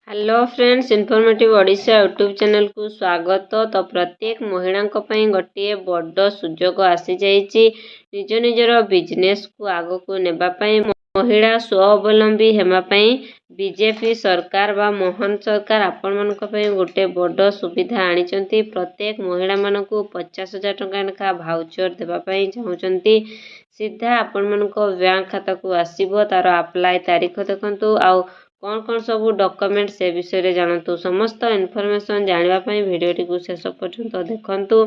Hello friends, informative Odisha YouTube channel को स्वागत। तो प्रत्येक महिला गोटे बड़ सुजोग आसी जाइए निज निजर बिजनेस को आग को नेबाई महिला स्वावलंबी होगापी बीजेपी सरकार बा मोहन सरकार आपण मान गोटे बड़ सुविधा आनी। प्रत्येक महिला मानक 50,000 टंका लेखा भाउचर देवाई चाहते। सीधा आपण मान बैंक खाता को आसब तार अप्लाई तारीख देखु आउ कौन कौन सब डॉक्यूमेंट से विषय जानतु। समस्त इनफॉरमेशन जानापी भिडियोटी को शेष पर्यंत देखु।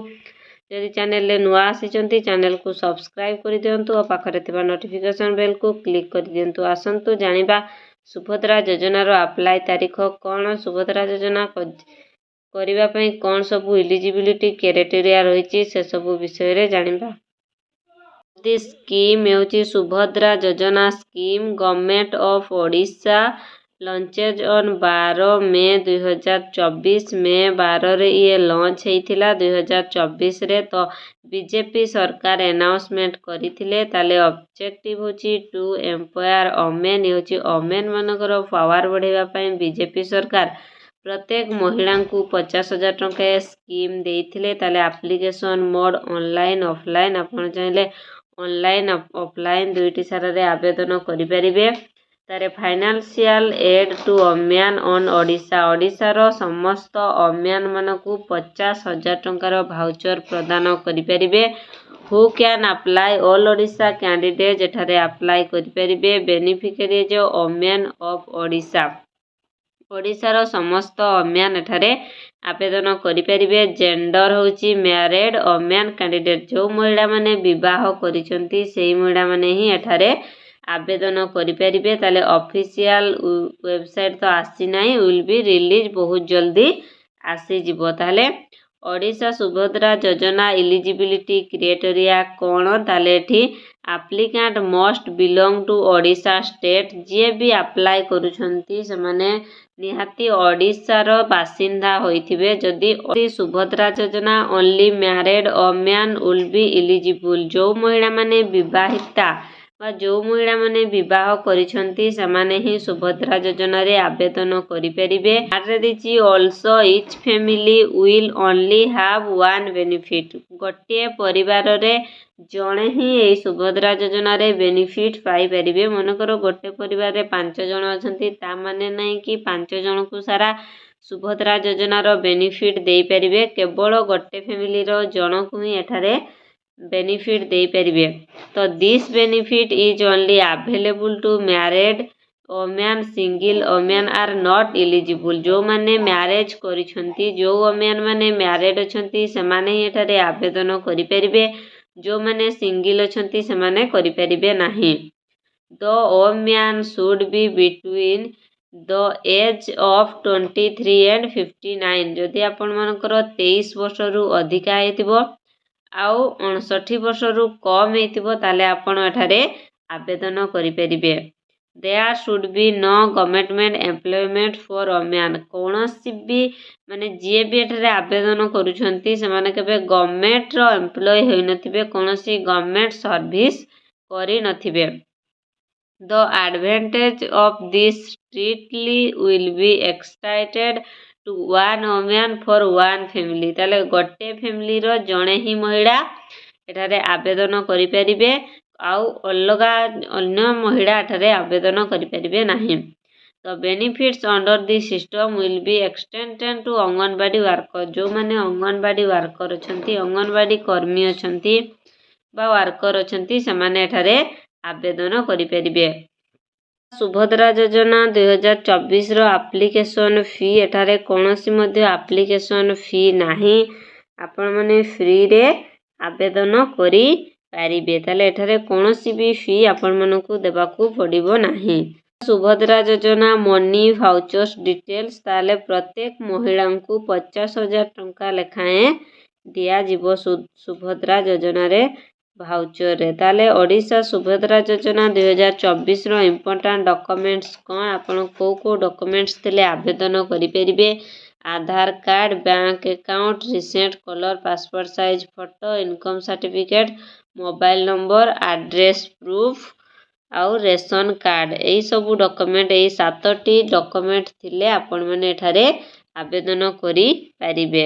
जदि चैनल नुआ आसी चैनल को सब्सक्राइब कर दिंतु और पाखरे नोटिफिकेशन बेल को क्लिक कर दिंतु। आसतु जानिबा सुभद्रा योजनार अप्लाई तारीख कौन, सुभद्रा योजना करने कौन सब इलिजिबिलिटी क्राइटेरिया रही से सब विषय जानिबा। स्कीम हेउची सुभद्रा योजना scheme government of Odisha launches on 12 मे 2024 मे 12 रे ये लॉन्च होइथिला 2024 रे। तो बीजेपी सरकार अनाउंसमेंट करथिले। ताले ऑब्जेक्टिव होची टू एम्पावर वुमेन होची वुमेन मानकर पावर बढ़ाइबा पई बीजेपी सरकार प्रत्येक महिला को 50,000 टंका स्कीम देइथिले। ताले एप्लीकेशन मोड ऑनलाइन ऑफलाइन आपण चाहिले ऑनलाइन ऑफलाइन दुईटी सारा रे आवेदन करि परिबे। तारे financial aid to women on Odisha Odisha रो समस्त वुमेन मानकू 50,000 टंकार भाउचर प्रदान करि परिबे। Who can apply all Odisha candidate एठारे अप्लाई करि परिबे। बेनिफिशियरी जो वुमेन ऑफ ओडिशा ओडिशा रो समस्त वुमेन एठारे आवेदन करि परिबे। जेंडर होची मैरिड वुमेन कैंडिडेट जो महिला माने विवाह करिसंती सेही महिला माने ही एठारे आवेदन करि परिबे। ताले ऑफिशियल वेबसाइट तो आसी नाही, विल बी रिलीज बहुत जल्दी आसी जिवो। ताले ओडिशा सुभद्रा योजना इलिजिबिलिटी क्राइटेरिया कौन, ताले एठी applicant must belong to Odisha state. जे भी अप्लाई करूछंती से माने निहाती ओडिशा रो बासिंदा होइथिबे। जदि सुभद्रा योजना only married women will be eligible जो महिला माने विवाहिता जो महिला माने विवाह करिसंती समाने ही सुभद्रा योजना रे आवेदन करि परिबे। आरे दिची also each family will only have one benefit गोटे परिवार रे जणे ही ए सुभद्रा योजना रे बेनिफिट पाई परिबे। मनकर गोटे परिवार रे 5 जण अछंती ता माने नाही कि 5 जण को सारा सुभद्रा योजना रो बेनिफिट देई परिबे। केवल गोटे फैमिली रो जण को ही एठारे बेनिफिट देई परिबे। तो this benefit is only available to married women single women are not eligible जो माने मैरिज करिसंती जो वुमेन माने मैरिड अछंती से माने ही एठारे आवेदन करि परिबे। जो माने सिंगल अछंती से माने करि परिबे नाही। The women should be between the age of 23 and 59 जदि आपण मानकर 23 वर्ष रु अधिका हेतिबो आउ 59 वर्ष रु कम हेतिबो ताले आपण एठारे आवेदन करि परिबे। There should be no government employment for women कोनोसी भी माने जे भी एठारे आवेदन करूछंती से माने केबे गवर्नमेंट रो एम्प्लॉय होई नथिबे कोनोसी गवर्नमेंट सर्विस करि नथिबे। The advantage of this strictly will be extended to one women for one family ताले गोटे फैमिली रो जणे ही महिला एठारे आवेदन करि परिबे आउ अलगा अन्य महिला एठारे आवेदन करि परिबे नाही। तो benefits under this system will be extended to anganwadi worker जो माने अंगनवाड़ी वर्कर अछंती अंगनवाड़ी कर्मी अछंती बा वर्कर अछंती से माने एठारे आवेदन करि परिबे। सुभद्रा योजना 2024 रो एप्लीकेशन फी एठारे कोनोसी मध्ये एप्लीकेशन फी नाही आपण माने फ्री रे आवेदन करि पारिबे। ताले एठारे कोनोसी भी फी आपण मानकू देबाकू पड़िबो नाही। सुभद्रा योजना मनी भाउचर्स डिटेल्स ताले प्रत्येक महिला को 50,000 टंका लेखाए दिया जीवो सुभद्रा योजना रे भाउचर रे। ताले ओडिशा सुभद्रा योजना 2024 रो इम्पोर्टेंट डॉक्यूमेंट्स कौन आपण को डॉक्यूमेंट्स देले आवेदन करि परिबे। Aadhaar card bank account recent colour passport size photo income certificate mobile number address proof ଆଉ ରେସନ କାର୍ଡ଼। ଏହିସବୁ ଡକୁମେଣ୍ଟ, ଏଇ 7ଟି ଡକୁମେଣ୍ଟ ଥିଲେ ଆପଣମାନେ ଏଠାରେ ଆବେଦନ କରିପାରିବେ।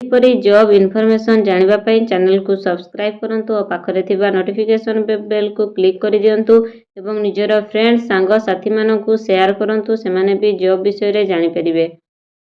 ଏହିପରି ଜବ୍ ଇନଫର୍ମେସନ୍ ଜାଣିବା ପାଇଁ ଚ୍ୟାନେଲକୁ ସବସ୍କ୍ରାଇବ୍ କରନ୍ତୁ ଓ ପାଖରେ ଥିବା ନୋଟିଫିକେସନ୍ ବେଲକୁ କ୍ଲିକ୍ କରିଦିଅନ୍ତୁ ଏବଂ ନିଜର ଫ୍ରେଣ୍ଡ ସାଙ୍ଗସାଥିମାନଙ୍କୁ ସେୟାର କରନ୍ତୁ, ସେମାନେ ବି ଜବ୍ ବିଷୟରେ ଜାଣିପାରିବେ।